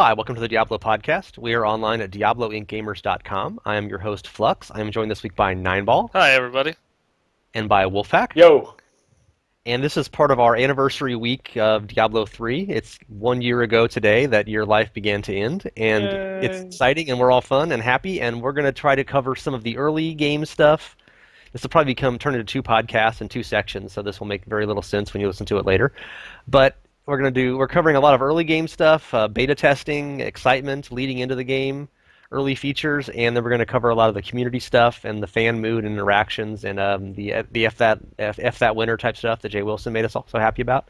Hi, welcome to the Diablo podcast. We are online at diabloinkgamers.com. I am your host, Flux. I am joined this week by Neinball Hi, everybody. and by Wolfpaq. Yo, And this is part of our anniversary week of Diablo 3. It's 1 year ago today that your life began to end, and it's Yay. exciting, and we're all fun and happy, and we're going to try to cover some of the early game stuff. This will probably turn into two podcasts and two sections, so this will make very little sense when you listen to it later. But we're covering a lot of early game stuff, beta testing, excitement leading into the game, early features, and then we're going to cover a lot of the community stuff and the fan mood and interactions and the F that winner type stuff that Jay Wilson made us all so happy about.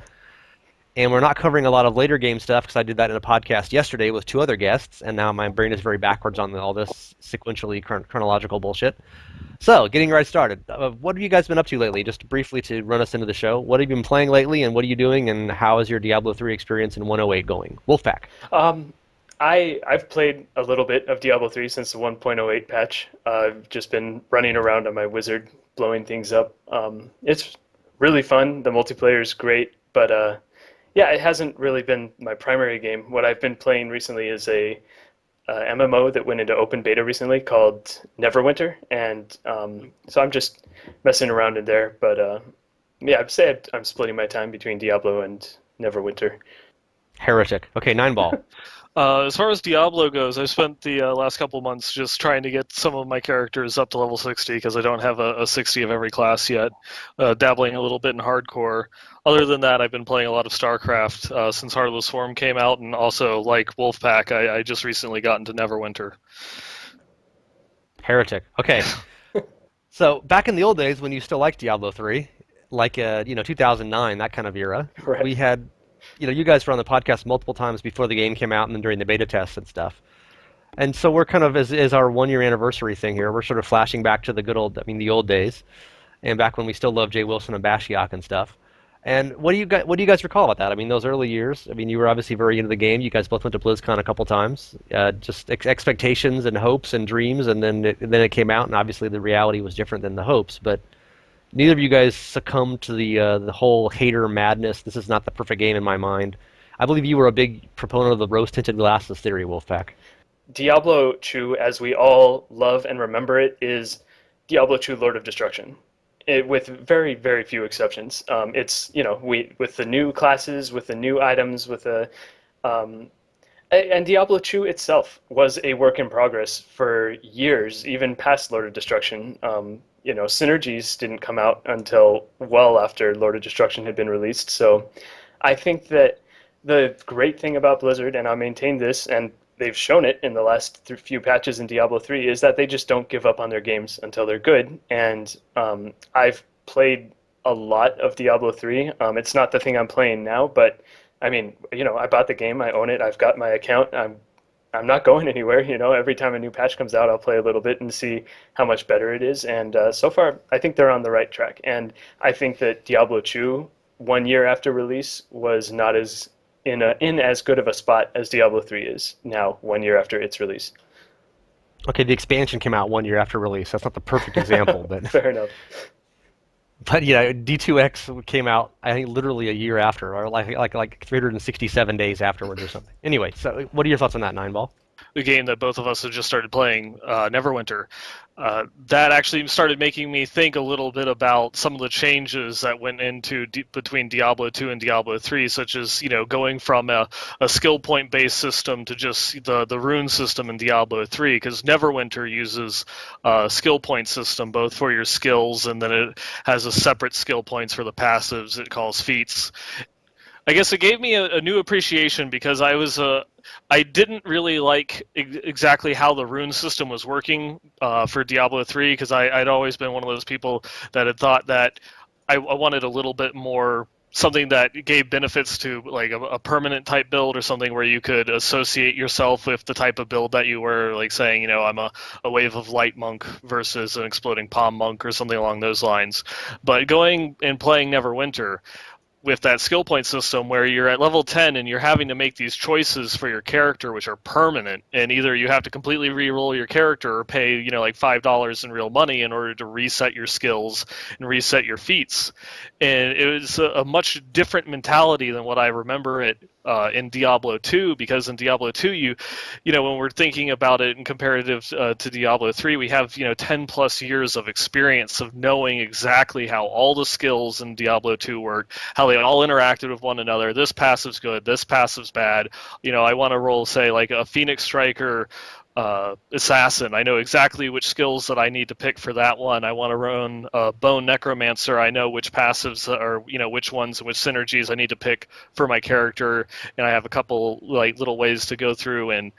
And we're not covering a lot of later game stuff because I did that in a podcast yesterday with two other guests, and now my brain is very backwards on all this sequentially chronological bullshit. So, getting right started. What have you guys been up to lately? Just briefly to run us into the show. What have you been playing lately, and what are you doing, and how is your Diablo 3 experience in 108 going? Wolfpack. um, I've played a little bit of Diablo 3 since the 1.08 patch. I've just been running around on my wizard, blowing things up. It's really fun. The multiplayer is great, but yeah, it hasn't really been my primary game. What I've been playing recently is a MMO that went into open beta recently called Neverwinter, and so I'm just messing around in there. But yeah, I'd say I'm splitting my time between Diablo and Neverwinter. Heretic. Okay, Nine Ball. As far as Diablo goes, I spent the last couple months just trying to get some of my characters up to level 60 because I don't have a 60 of every class yet, dabbling a little bit in hardcore. Other than that, I've been playing a lot of StarCraft since Heartless Swarm came out, and also, like Wolfpack, I just recently got into Neverwinter. Heretic. Okay. So, back in the old days when you still liked Diablo 3, like 2009, that kind of era, we Right. had, you guys were on the podcast multiple times before the game came out and then during the beta tests and stuff. And so we're kind of, as our 1 year anniversary thing here, we're sort of flashing back to the old days, and back when we still loved Jay Wilson and Bashiok and stuff. And what do you guys recall about that? I mean, those early years. I mean, you were obviously very into the game. You guys both went to BlizzCon a couple times. Just expectations and hopes and dreams, and then it came out, and obviously the reality was different than the hopes. But neither of you guys succumbed to the whole hater madness. This is not the perfect game in my mind. I believe you were a big proponent of the rose-tinted glasses theory, Wolfpack. Diablo 2, as we all love and remember it, is Diablo 2 Lord of Destruction. With very, very few exceptions. It's, we with the new classes, with the new items, with the um, and Diablo 2 itself was a work in progress for years, even past Lord of Destruction. Synergies didn't come out until well after Lord of Destruction had been released. So I think that the great thing about Blizzard, and I maintain this, and they've shown it in the last few patches in Diablo 3, is that they just don't give up on their games until they're good. And I've played a lot of Diablo 3. It's not the thing I'm playing now, but I mean, I bought the game, I own it, I've got my account. I'm not going anywhere. Every time a new patch comes out, I'll play a little bit and see how much better it is. And so far, I think they're on the right track. And I think that Diablo 2, 1 year after release, was not as in as good of a spot as Diablo 3 is now, 1 year after its release. Okay, the expansion came out 1 year after release. That's not the perfect example, but Fair enough. D2X came out I think literally a year after, or like 367 days afterwards or something. Anyway, so what are your thoughts on that, Nine Ball? The game that both of us have just started playing, Neverwinter. That actually started making me think a little bit about some of the changes that went into between Diablo 2 and Diablo 3, such as going from a skill point based system to just the rune system in Diablo 3, because Neverwinter uses a skill point system both for your skills, and then it has a separate skill points for the passives it calls feats. I guess it gave me a new appreciation because I didn't really like exactly how the rune system was working for Diablo 3, because I'd always been one of those people that had thought that I wanted a little bit more something that gave benefits to like a permanent type build, or something where you could associate yourself with the type of build that you were, like saying, I'm a wave of light monk versus an exploding palm monk or something along those lines. But going and playing Neverwinter with that skill point system where you're at level 10 and you're having to make these choices for your character which are permanent, and either you have to completely re-roll your character or pay like $5 in real money in order to reset your skills and reset your feats. And it was a much different mentality than what I remember it in Diablo 2, because in Diablo 2, when we're thinking about it in comparative to Diablo 3, we have 10 plus years of experience of knowing exactly how all the skills in Diablo 2 work, how they all interacted with one another. This passive's good, this passive's bad. I want to roll, say, like a Phoenix Striker assassin. I know exactly which skills that I need to pick for that one. I want to run Bone Necromancer. I know which passives or which ones and which synergies I need to pick for my character, and I have a couple like little ways to go through and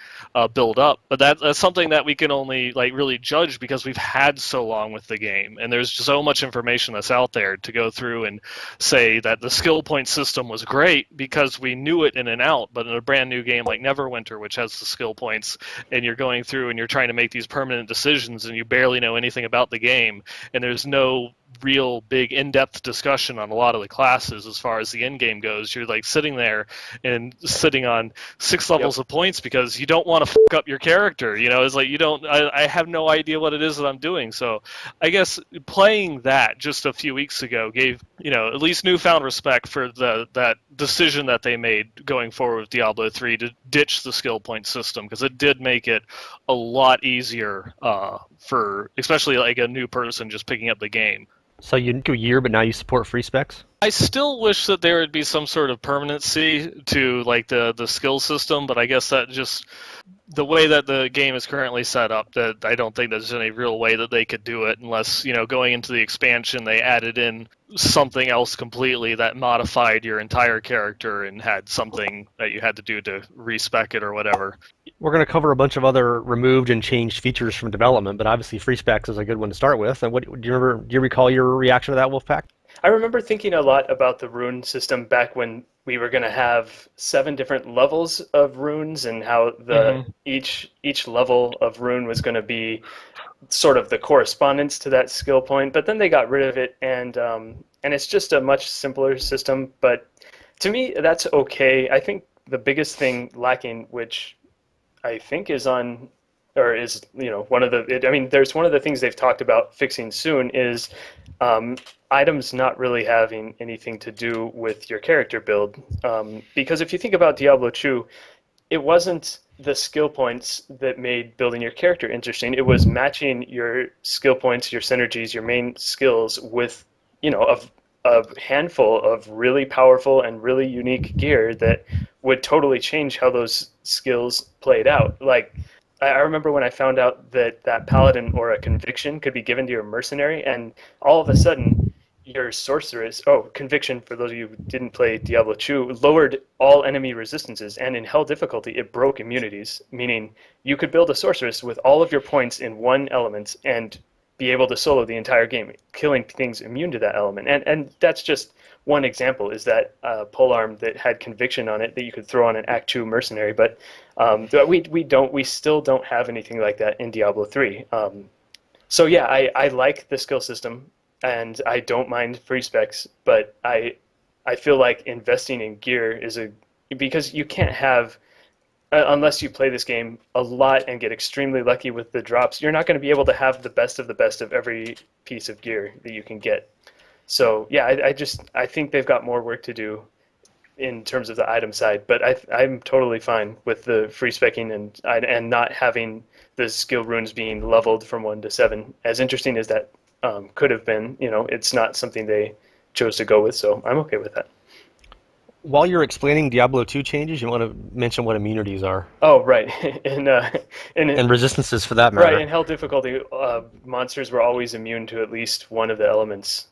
build up. But that's something that we can only like really judge because we've had so long with the game, and there's just so much information that's out there to go through and say that the skill point system was great because we knew it in and out. But in a brand new game like Neverwinter, which has the skill points, and you're going through and you're trying to make these permanent decisions and you barely know anything about the game, and there's no real big in-depth discussion on a lot of the classes as far as the end game goes. You're like sitting there and sitting on 6 levels of points because you don't want to fuck up your character. It's like I have no idea what it is that I'm doing. So I guess playing that just a few weeks ago gave at least newfound respect for that decision that they made going forward with Diablo 3 to ditch the skill point system, because it did make it a lot easier for especially like a new person just picking up the game. So you took a year, but now you support free specs? I still wish that there would be some sort of permanency to like the skill system, but I guess that just the way that the game is currently set up, that I don't think there's any real way that they could do it unless, going into the expansion, they added in something else completely that modified your entire character and had something that you had to do to respec it or whatever. We're going to cover a bunch of other removed and changed features from development, but obviously free specs is a good one to start with. And what do you remember? Do you recall your reaction to that, Wolfpaq? I remember thinking a lot about the rune system back when we were going to have 7 different levels of runes, and how each level of rune was going to be sort of the correspondence to that skill point. But then they got rid of it, and it's just a much simpler system. But to me, that's okay. I think the biggest thing lacking, which I think is on, or is one of the, I mean, there's one of the things they've talked about fixing soon is um, items not really having anything to do with your character build. Because if you think about Diablo 2, it wasn't the skill points that made building your character interesting. It was matching your skill points, your synergies, your main skills with, a handful of really powerful and really unique gear that would totally change how those skills played out. Like, I remember when I found out that paladin or a conviction could be given to your mercenary, and all of a sudden your sorceress, conviction, for those of you who didn't play Diablo 2, lowered all enemy resistances, and in hell difficulty it broke immunities, meaning you could build a sorceress with all of your points in one element and be able to solo the entire game, killing things immune to that element. And that's just one example, is that polearm that had conviction on it that you could throw on an Act 2 mercenary. But we still don't have anything like that in Diablo 3. So yeah, I like the skill system, and I don't mind free specs, but I feel like investing in gear because you can't have, unless you play this game a lot and get extremely lucky with the drops, you're not going to be able to have the best of every piece of gear that you can get. So yeah, I think they've got more work to do in terms of the item side, but I'm totally fine with the free specking and not having the skill runes being leveled from 1 to 7. As interesting as that could have been, it's not something they chose to go with, so I'm okay with that. While you're explaining Diablo 2 changes, you want to mention what immunities are. Oh, right. And resistances, for that Right, matter. in hell difficulty, monsters were always immune to at least one of the elements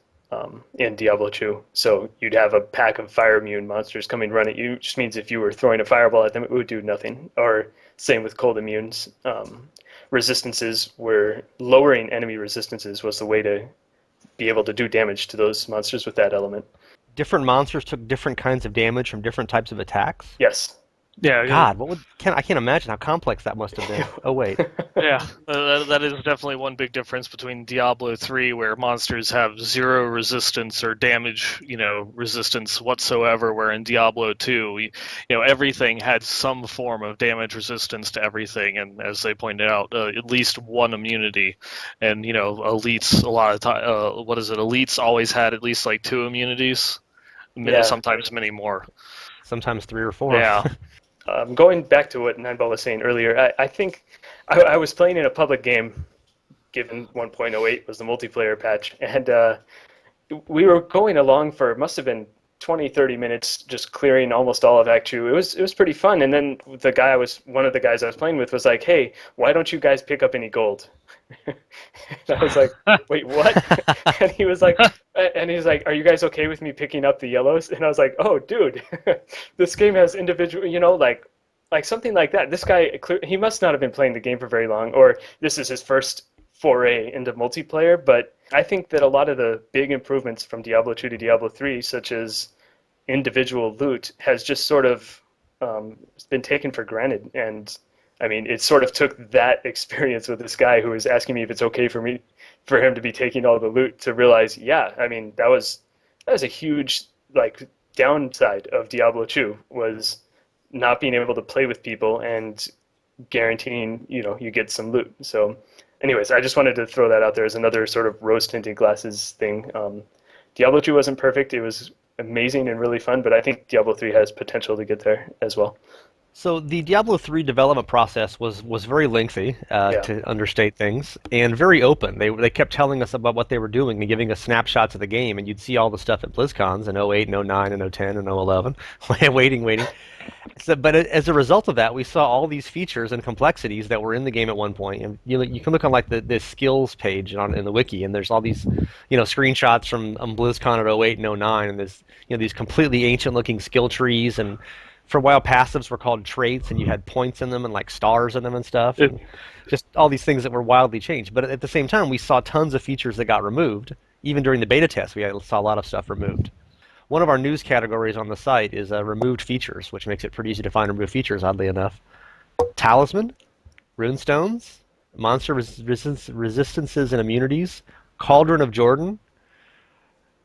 in Diablo 2. So you'd have a pack of fire immune monsters coming run at you. Just means if you were throwing a fireball at them, it would do nothing. Or same with cold immunes. Resistances were lowering enemy resistances was the way to be able to do damage to those monsters with that element. Different monsters took different kinds of damage from different types of attacks. Yes. Yeah, God, I can't imagine how complex that must have been. Oh wait. yeah, that is definitely one big difference between Diablo 3, where monsters have zero resistance or damage, resistance whatsoever, where in Diablo 2, everything had some form of damage resistance to everything, and as they pointed out, at least one immunity. And, elites, a lot of time, elites always had at least like 2 immunities, Yeah. sometimes many more. sometimes 3 or 4. Yeah. Going back to what Neinball was saying earlier, I think I was playing in a public game, given 1.08 was the multiplayer patch, and we were going along for, must have been 20, 30 minutes, just clearing almost all of Act 2. It was pretty fun. And then one of the guys I was playing with was like, "Hey, why don't you guys pick up any gold?" And I was like, "Wait, what?" And he's like, "Are you guys okay with me picking up the yellows?" And I was like, "Oh, dude, this game has individual, like something like that. This guy, he must not have been playing the game for very long, or this is his first foray into multiplayer. But I think that a lot of the big improvements from Diablo 2 to Diablo 3, such as individual loot, has just sort of been taken for granted. And I mean, it sort of took that experience with this guy who was asking me if it's okay for him to be taking all the loot, to realize, yeah, I mean, that was a huge, like, downside of Diablo 2, was not being able to play with people and guaranteeing, you get some loot. So anyways, I just wanted to throw that out there as another sort of rose-tinted glasses thing. Diablo 2 wasn't perfect. It was amazing and really fun, but I think Diablo 3 has potential to get there as well. So the Diablo 3 development process was very lengthy, Yeah. to understate things, and very open. They kept telling us about what they were doing and giving us snapshots of the game, and you'd see all the stuff at BlizzCons in '08 and '09 and '10 and '11, waiting. So, but as a result of that, we saw all these features and complexities that were in the game at one point. And you can look on like the skills page in the wiki, and there's all these screenshots from BlizzCon at '08 and '09, and there's these completely ancient looking skill trees. And for a while, passives were called traits, and you had points in them and like stars in them and stuff, It, and just all these things that were wildly changed. But at the same time, we saw tons of features that got removed. Even during the beta test, saw a lot of stuff removed. One of our news categories on the site is removed features, which makes it pretty easy to find removed features, oddly enough. Talisman, runestones, monster resistances and immunities, Cauldron of Jordan,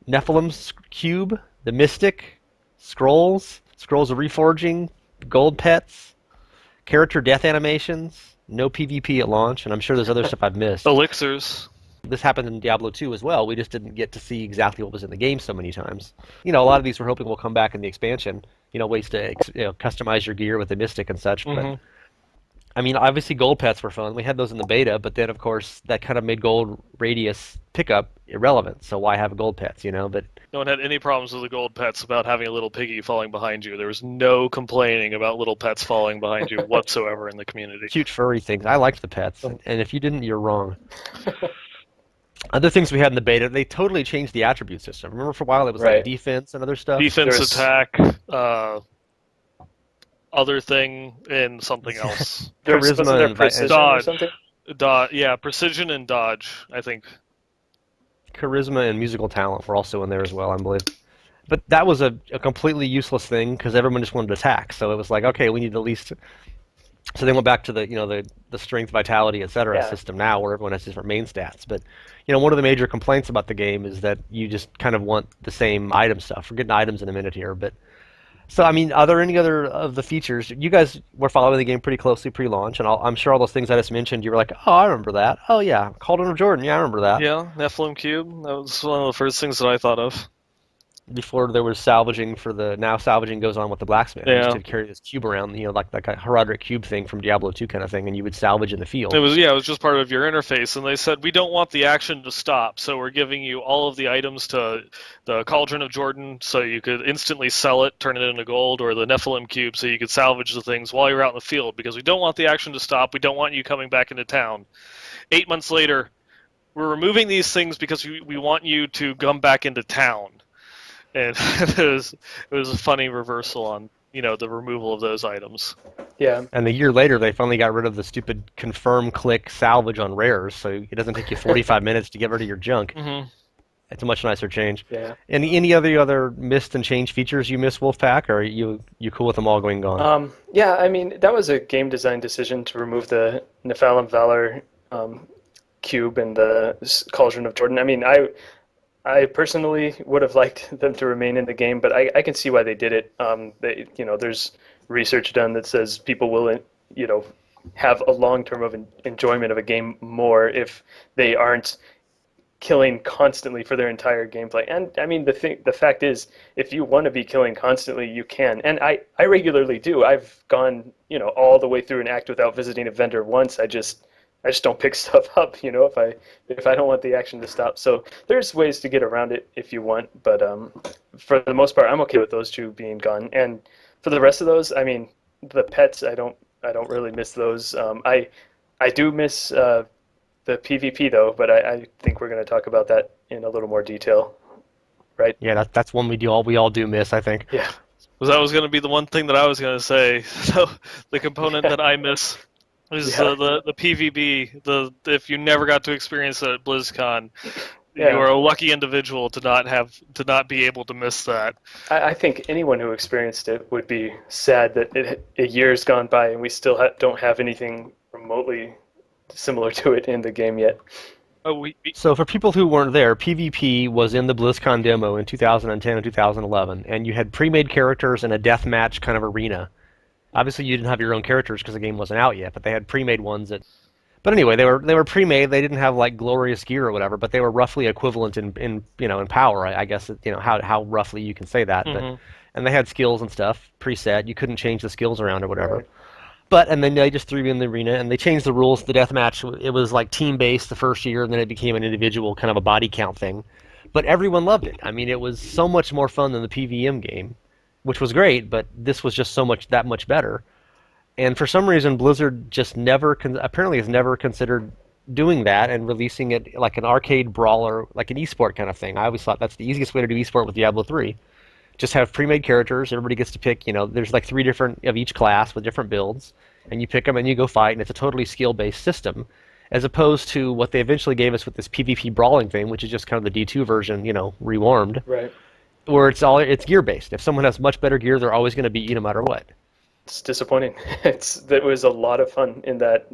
Nephilim's Cube, the Mystic, scrolls of reforging, gold pets, character death animations, no PvP at launch, and I'm sure there's other stuff I've missed. elixirs. This happened in Diablo 2 as well. We just didn't get to see exactly what was in the game so many times. A lot of these we're hoping will come back in the expansion. Ways to customize your gear with the Mystic and such. But Hmm. I mean, obviously gold pets were fun. We had those in the beta, but then of course that kind of made gold radius pickup irrelevant. So why have gold pets? But No one had any problems with the gold pets about having a little piggy falling behind you. There was no complaining about little pets falling behind you whatsoever in the community. cute furry things. I liked the pets, and if you didn't, you're wrong. Other things we had in the beta, they totally changed the attribute system. Remember for a while it was like Right. defense and other stuff? Defense, There's attack, other thing, and something else. wasn't Charisma there and precision or Dodge. something? Yeah, precision and dodge, I think. charisma and musical talent were also in there as well, I believe. But that was a completely useless thing because everyone just wanted to attack. So it was like, okay, we need at least. So they went back to the strength, vitality, etc. Yeah. system now, where everyone has different main stats. But one of the major complaints about the game is that you just kind of want the same item stuff. We're getting items in a minute here, but so I mean, are there any other of the features? You guys were following the game pretty closely pre-launch, and I'm sure all those things I just mentioned, you were like, oh, I remember that. Oh yeah, Cauldron of Jordan, yeah, I remember that. Yeah, Nephilim Cube. That was one of the first things that I thought of. Before there was salvaging for the now salvaging goes on with the blacksmith. You used Yeah. to carry this cube around, like a heraldic cube thing from Diablo 2 kind of thing, and you would salvage in the field. It was just part of your interface, and they said we don't want the action to stop, so we're giving you all of the items to the Cauldron of Jordan, so you could instantly sell it, turn it into gold, or the Nephilim Cube, so you could salvage the things while you're out in the field, because we don't want the action to stop. We don't want you coming back into town. 8 months later, we're removing these things because we want you to come back into town, and it was a funny reversal on the removal of those items. Yeah. And a year later, they finally got rid of the stupid confirm click salvage on rares, so it doesn't take you 45 minutes to get rid of your junk. Mm-hmm. It's a much nicer change. Yeah. Any other missed and changed features you miss, Wolfpaq, or are you cool with them all going gone? Yeah, I mean, that was a game design decision to remove the Nephilim Valor cube and the Cauldron of Jordan. I mean, I personally would have liked them to remain in the game, but I can see why they did it. There's research done that says people will, you know, have a long term of enjoyment of a game more if they aren't killing constantly for their entire gameplay. And I mean, the fact is, if you want to be killing constantly, you can. And I regularly do. I've gone, all the way through an act without visiting a vendor once. I just don't pick stuff up, if I don't want the action to stop. So there's ways to get around it if you want, but for the most part, I'm okay with those two being gone. And for the rest of those, I mean, the pets, I don't really miss those. I do miss the PvP though, but I think we're going to talk about that in a little more detail, right? Yeah, that's one we all do miss, I think. Yeah. Because that was going to be the one thing that I was going to say. So the component Yeah. that I miss is Yeah. the PvP. If you never got to experience it at BlizzCon, you Yeah. are a lucky individual to not be able to miss that. I think anyone who experienced it would be sad that a year's gone by and we still don't have anything remotely similar to it in the game yet. Oh, So for people who weren't there, PvP was in the BlizzCon demo in 2010 and 2011, and you had pre-made characters in a deathmatch kind of arena. Obviously, you didn't have your own characters because the game wasn't out yet, but they had pre-made ones that. But anyway, they were pre-made. They didn't have like glorious gear or whatever, but they were roughly equivalent in power. I guess how roughly you can say that, but mm-hmm. and they had skills and stuff preset. You couldn't change the skills around or whatever. Right. But and then they just threw you in the arena and they changed the rules. The deathmatch it was like team based the first year, and then it became an individual kind of a body count thing. But everyone loved it. I mean, it was so much more fun than the PVM game, which was great. But this was just that much better. And for some reason, Blizzard just apparently has never considered doing that and releasing it like an arcade brawler, like an esport kind of thing. I always thought that's the easiest way to do esport with Diablo 3. Just have pre-made characters. Everybody gets to pick. There's like three different of each class with different builds, and you pick them and you go fight, and it's a totally skill-based system, as opposed to what they eventually gave us with this PvP brawling thing, which is just kind of the D2 version, rewarmed, Right. where it's gear-based. If someone has much better gear, they're always going to beat you no matter what. It's disappointing. That was a lot of fun in that.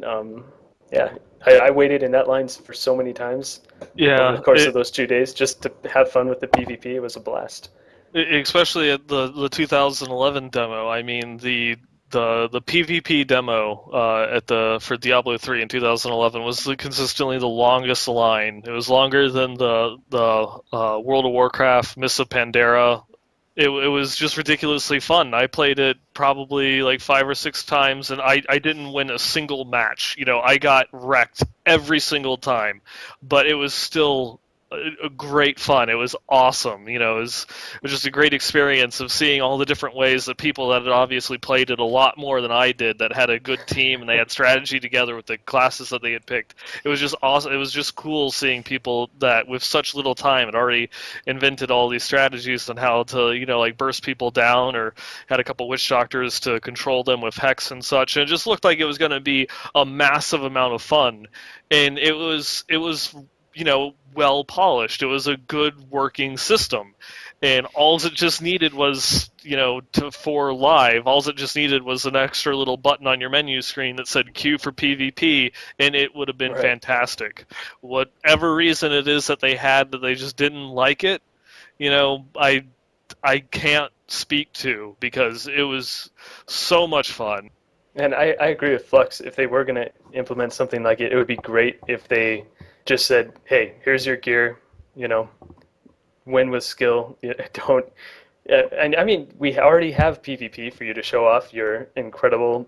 Yeah, I waited in that line for so many times over the Yeah, course of those 2 days just to have fun with the PvP. It was a blast. especially at the 2011 demo. I mean the PvP demo for Diablo 3 in 2011 was consistently the longest line. It was longer than the World of Warcraft Mists of Pandaria. It was just ridiculously fun. I played it probably like 5 or 6 times, and I didn't win a single match. I got wrecked every single time, but it was still a great fun. It was awesome. It was just a great experience of seeing all the different ways that people that had obviously played it a lot more than I did, that had a good team and they had strategy together with the classes that they had picked. It was just awesome. It was just cool seeing people that with such little time had already invented all these strategies on how to, like burst people down, or had a couple witch doctors to control them with hex and such. And it just looked like it was going to be a massive amount of fun. And it was well polished. It was a good working system, and all it just needed was, for live, all it just needed was an extra little button on your menu screen that said Q for PvP, and it would have been Right. fantastic. Whatever reason it is that they had that they just didn't like it, I can't speak to, because it was so much fun. And I agree with Flux. If they were going to implement something like it would be great if they just said, "Hey, here's your gear. You know, win with skill. Don't." And I mean, we already have PvP for you to show off your incredible,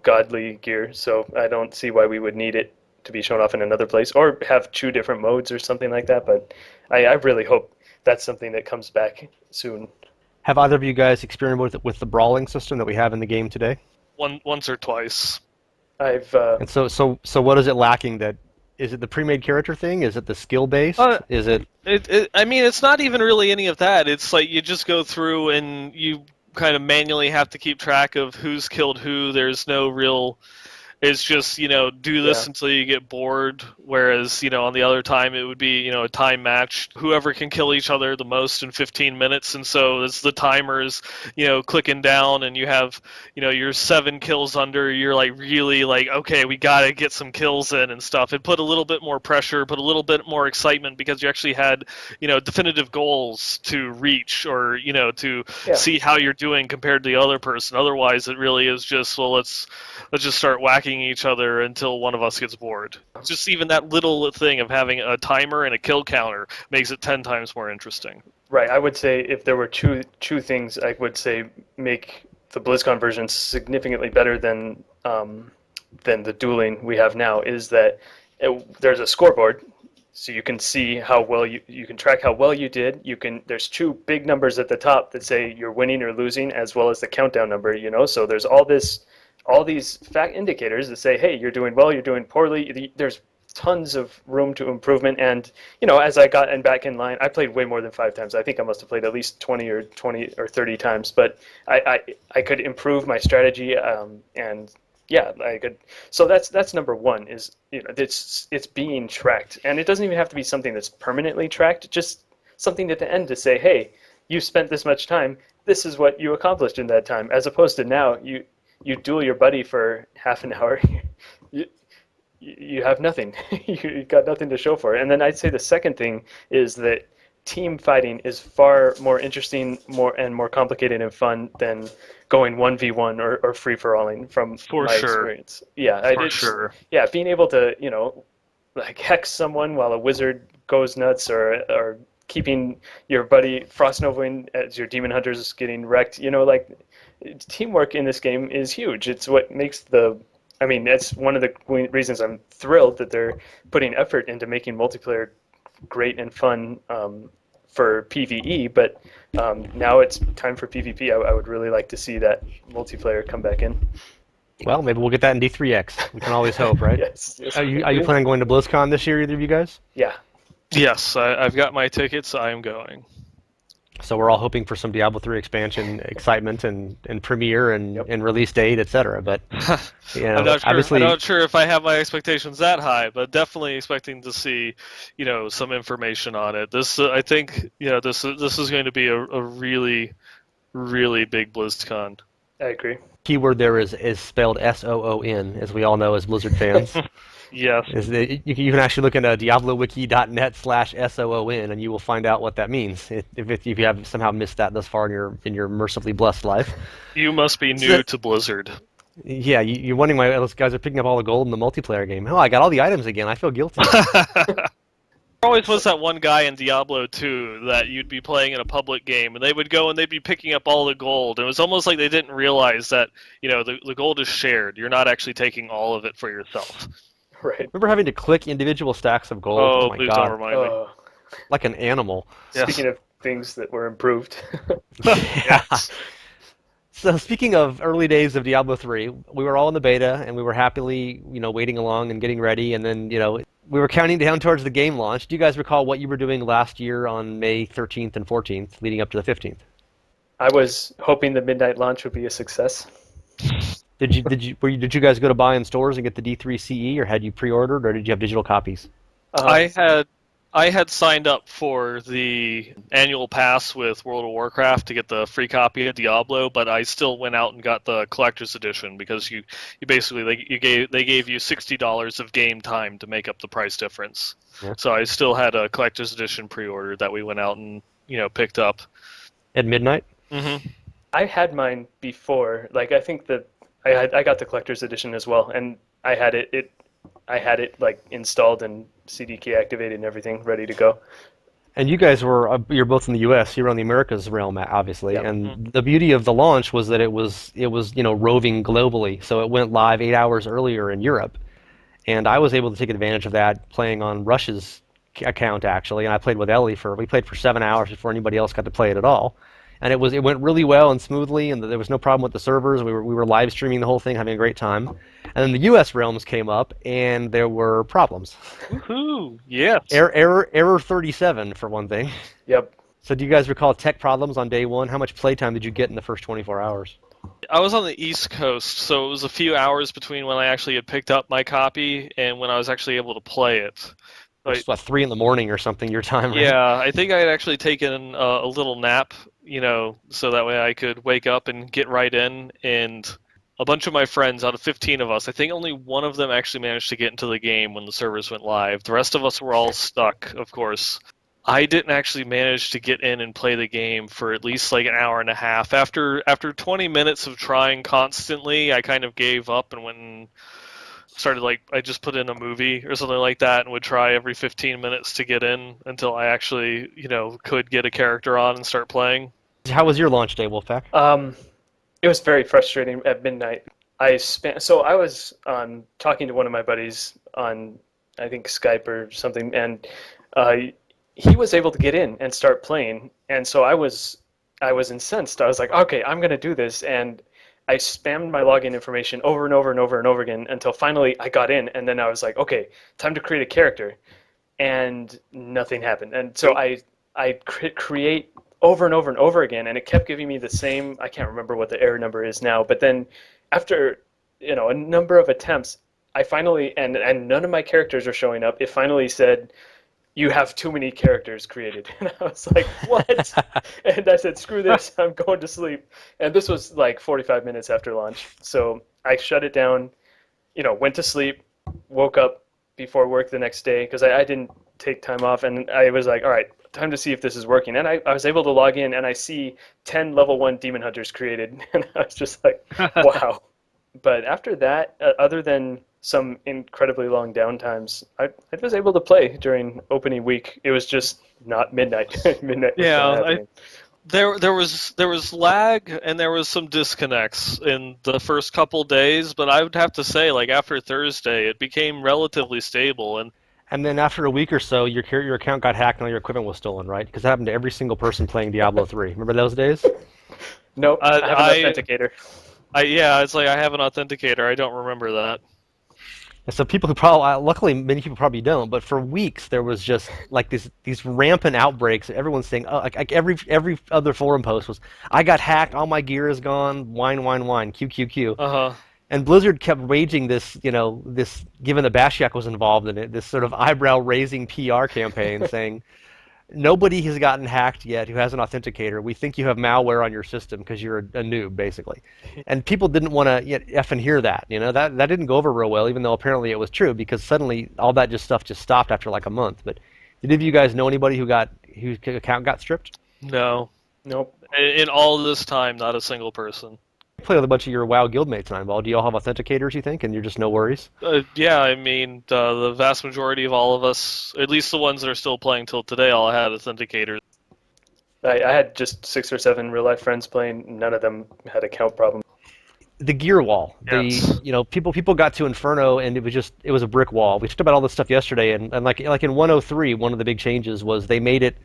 godly gear. So I don't see why we would need it to be shown off in another place, or have two different modes or something like that. But I really hope that's something that comes back soon. Have either of you guys experimented with the brawling system that we have in the game today? Once or twice. I've And so what is it lacking? That is it the pre-made character thing? Is it the skill based? Uh, Is it I mean, it's not even really any of that. It's like you just go through and you kind of manually have to keep track of who's killed who. There's no real. It's just, do yeah this until you get bored. Whereas, on the other time, it would be, a time match. Whoever can kill each other the most in 15 minutes. And so as the timer's, clicking down, and you have, you're 7 kills under, you're like really like, okay, we got to get some kills in and stuff. It put a little bit more pressure, put a little bit more excitement, because you actually had, definitive goals to reach, or, to yeah see how you're doing compared to the other person. Otherwise, it really is just, well, let's just start whacking attacking each other until one of us gets bored. Just even that little thing of having a timer and a kill counter makes it 10 times more interesting. Right. I would say if there were two things, I would say make the BlizzCon version significantly better than the dueling we have now. Is that there's a scoreboard, so you can see how well you can track how well you did. There's two big numbers at the top that say you're winning or losing, as well as the countdown number. So there's all these fact indicators that say, hey, you're doing well, you're doing poorly. There's tons of room to improvement. And as I got back in line, I played way more than 5 times. I think I must have played at least 20 or 30 times. But I could improve my strategy, and yeah, I could. So that's number one. Is it's being tracked, and it doesn't even have to be something that's permanently tracked. Just something at the end to say, hey, you spent this much time. This is what you accomplished in that time. As opposed to now, you duel your buddy for half an hour. You have nothing. You got nothing to show for it. And then I'd say the second thing is that team fighting is far more interesting, more complicated and fun than going 1v1 or free for alling from For my sure. experience. Yeah, For sure. yeah, being able to like hex someone while a wizard goes nuts, or keeping your buddy Frost Novaing as your demon hunters getting wrecked. Like teamwork in this game is huge. It's what makes I mean, that's one of the reasons I'm thrilled that they're putting effort into making multiplayer great and fun for PvE. But now it's time for PvP. I would really like to see that multiplayer come back in. Well, maybe we'll get that in D3X. We can always hope, right? Yes. Are you planning on going to BlizzCon this year, either of you guys? Yeah. Yes, I've got my tickets. I am going. So we're all hoping for some Diablo 3 expansion excitement and premiere and, Yep. and release date, etc. But I'm not sure. obviously, I'm not sure if I have my expectations that high, but definitely expecting to see, some information on it. This, I think, this is going to be a really, really big BlizzCon. I agree. keyword there is spelled SOON, as we all know as Blizzard fans. Yes. You can actually look into diablowiki.net/SOON, and you will find out what that means. If you have somehow missed that thus far in your mercifully blessed life. You must be new to Blizzard. Yeah, you're wondering why those guys are picking up all the gold in the multiplayer game. Oh, I got all the items again. I feel guilty. There always was that one guy in Diablo 2 that you'd be playing in a public game, and they would go and they'd be picking up all the gold. It was almost like they didn't realize that, the gold is shared. You're not actually taking all of it for yourself. Right. Remember having to click individual stacks of gold? Oh, My please God. don't remind me. Like an animal. Yes. Speaking of things that were improved. Yeah. So speaking of early days of Diablo 3, we were all in the beta, and we were happily, waiting along and getting ready, and then, we were counting down towards the game launch. Do you guys recall what you were doing last year on May 13th and 14th, leading up to the 15th? I was hoping the midnight launch would be a success. Did you guys go to buy in stores and get the D3 CE, or had you pre-ordered, or did you have digital copies? I had signed up for the annual pass with World of Warcraft to get the free copy of Diablo, but I still went out and got the collector's edition because you basically they gave you $60 of game time to make up the price difference. Yeah. So I still had a collector's edition pre-order that we went out and picked up At midnight? Mm-hmm. I had mine before. Like I think that I got the collector's edition as well, and I had it like installed and CD key activated and everything ready to go. And you guys you're both in the U.S. You're on the Americas realm, obviously. Yep. And the beauty of the launch was that it was roving globally. So it went live 8 hours earlier in Europe, and I was able to take advantage of that playing on Rush's account actually. And I played with Ellie we played for 7 hours before anybody else got to play it at all. And it went really well and smoothly, and there was no problem with the servers. We were live streaming the whole thing, having a great time. And then the U.S. realms came up, and there were problems. Woohoo! Yes. Error 37 for one thing. Yep. So do you guys recall tech problems on day one? How much playtime did you get in the first 24 hours? I was on the East Coast, so it was a few hours between when I actually had picked up my copy and when I was actually able to play it. It's like 3 in the morning or something, your time, right? Yeah, I think I had actually taken a little nap, so that way I could wake up and get right in. And a bunch of my friends, out of 15 of us, I think only one of them actually managed to get into the game when the servers went live. The rest of us were all stuck, of course. I didn't actually manage to get in and play the game for at least like an hour and a half. After 20 minutes of trying constantly, I kind of gave up and went and started like I just put in a movie or something like that and would try every 15 minutes to get in until I actually, could get a character on and start playing. How was your launch day, Wolfpack? Um, it was very frustrating at midnight. I was talking to one of my buddies on, I think, Skype or something, and uh, he was able to get in and start playing, and so I was incensed. I was like, okay, I'm gonna do this, and I spammed my login information over and over and over and over again until finally I got in, and then I was like, okay, time to create a character, and nothing happened. And so Nope. I create over and over and over again, and it kept giving me the same. I can't remember what the error number is now, but then after a number of attempts, I finally and none of my characters are showing up. It finally said you have too many characters created, and I was like, what? And I said, screw this, I'm going to sleep. And this was like 45 minutes after launch, so I shut it down. Went to sleep, woke up before work the next day because I didn't take time off, and I was like, all right, time to see if this is working. And I was able to log in, and I see 10 level 1 demon hunters created, and I was just like, wow. But after that, other than some incredibly long downtimes, I was able to play during opening week. It was just not midnight. Midnight was not Yeah, happening. there was lag and there was some disconnects in the first couple days, but I would have to say, like after Thursday, it became relatively stable. And And then after a week or so, your account got hacked and all your equipment was stolen, right? Because that happened to every single person playing Diablo 3. Remember those days? Nope, I have an I, authenticator. yeah, it's like I have an authenticator. I don't remember that. And so people who probably, luckily, many people probably don't, but for weeks there was just like these rampant outbreaks. Everyone's saying, oh, like every other forum post was, I got hacked, all my gear is gone, whine, whine, whine, Q, Q, Q. Uh huh. And Blizzard kept waging this, given that Bashiak was involved in it, this sort of eyebrow-raising PR campaign saying, nobody has gotten hacked yet who has an authenticator. We think you have malware on your system because you're a noob, basically. And people didn't want to effing hear that. That didn't go over real well, even though apparently it was true, because suddenly all that stuff just stopped after like a month. But did any of you guys know anybody whose account got stripped? No. Nope. In all this time, not a single person. You play with a bunch of your WoW guildmates, Neinball. Do you all have authenticators, you think, and you're just no worries? Yeah, I mean, the vast majority of all of us, at least the ones that are still playing till today, all had authenticators. I had just 6 or 7 real life friends playing. None of them had account problems. The gear wall. Yes. People got to Inferno and it was a brick wall. We talked about all this stuff yesterday, and like in 103, one of the big changes was they made it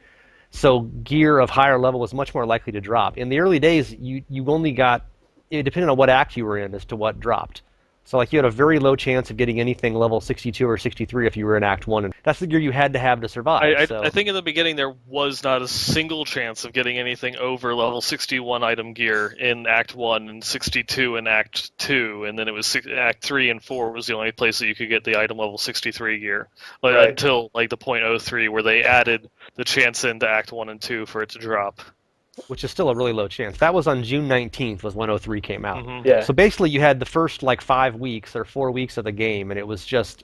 so gear of higher level was much more likely to drop. In the early days, you only got it depended on what act you were in as to what dropped. So like you had a very low chance of getting anything level 62 or 63 if you were in Act 1, and that's the gear you had to have to survive. I So think in the beginning there was not a single chance of getting anything over level 61 item gear in Act 1 and 62 in Act 2, and then it was Act 3 and 4 was the only place that you could get the item level 63 gear. Right. Until like the .03 where they added the chance into Act 1 and 2 for it to drop. which is still a really low chance. That was on June 19th was when 03 came out. Hmm. Yeah. So basically you had the first like 5 weeks or 4 weeks of the game, and it was just.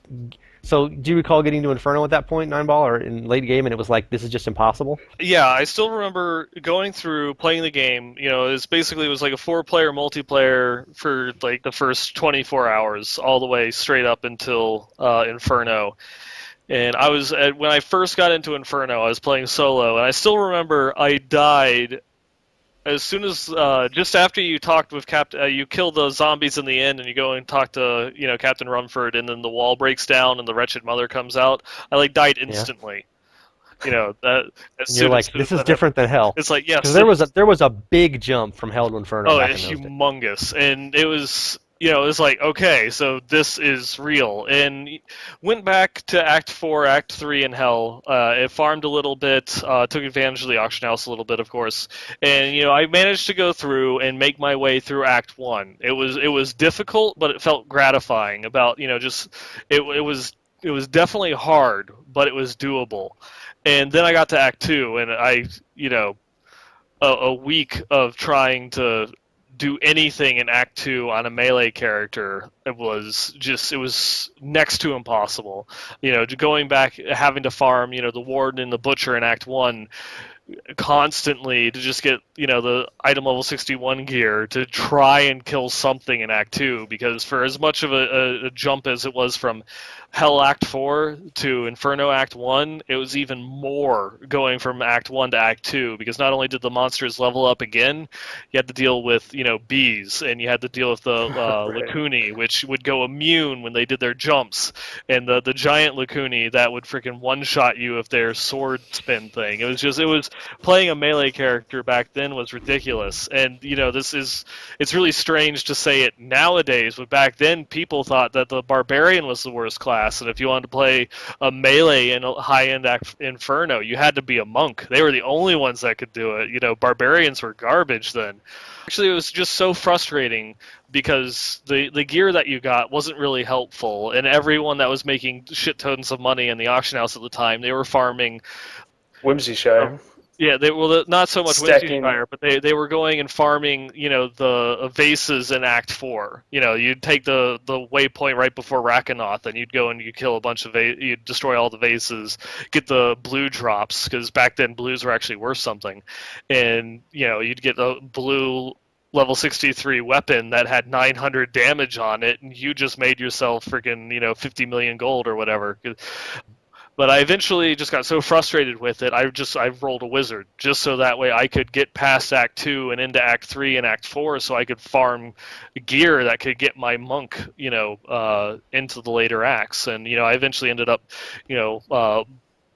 So do you recall getting to Inferno at that point, Nineball, or in late game, and it was like this is just impossible? Yeah, I still remember going through playing the game. It was like a 4-player multiplayer for like the first 24 hours, all the way straight up until Inferno. And when I first got into Inferno, I was playing solo, and I still remember I died as soon as just after you talked with you kill the zombies in the end, and you go and talk to Captain Rumford, and then the wall breaks down and the wretched mother comes out. I like died Yeah. instantly. That as And you're soon like, as this is that happened, different than hell, it's like because yes, there was a big jump from Hell to Inferno oh, back it's in those days. humongous, and it was it's like okay, so this is real, and went back to Act 4, Act 3 in Hell. It farmed a little bit, took advantage of the auction house a little bit, of course, and I managed to go through and make my way through Act 1. It was difficult, but it felt gratifying. About just it was definitely hard, but it was doable. And then I got to Act 2, and a week of trying to do anything in Act 2 on a melee character, it was next to impossible. Going back, having to farm, the Warden and the Butcher in Act 1, constantly to just get the item level 61 gear to try and kill something in Act 2, because for as much of a jump as it was from Hell Act 4 to Inferno Act 1, it was even more going from Act 1 to Act 2, because not only did the monsters level up again, you had to deal with bees, and you had to deal with the Right. Lacuni, which would go immune when they did their jumps, and the giant Lacuni that would freaking one shot you if their sword spin thing. It was playing a melee character back then was ridiculous. And it's really strange to say it nowadays, but back then people thought that the barbarian was the worst class, and if you wanted to play a melee in a high-end Inferno, you had to be a monk. They were the only ones that could do it. Barbarians were garbage then. Actually, it was just so frustrating because the gear that you got wasn't really helpful, and everyone that was making shit tons of money in the auction house at the time, they were farming. Whimsyshire. Yeah, they well, not so much Stacking. Whimsyshire, but they were going and farming, the vases in Act 4. You'd take the waypoint right before Rakanoth, and you'd go and you'd kill a bunch of you'd destroy all the vases, get the blue drops, because back then blues were actually worth something, and you'd get a blue level 63 weapon that had 900 damage on it, and you just made yourself freaking 50 million gold or whatever. But I eventually just got so frustrated with it, I rolled a wizard just so that way I could get past Act 2 and into Act 3 and Act 4, so I could farm gear that could get my monk, into the later acts. And I eventually ended up, you know, uh,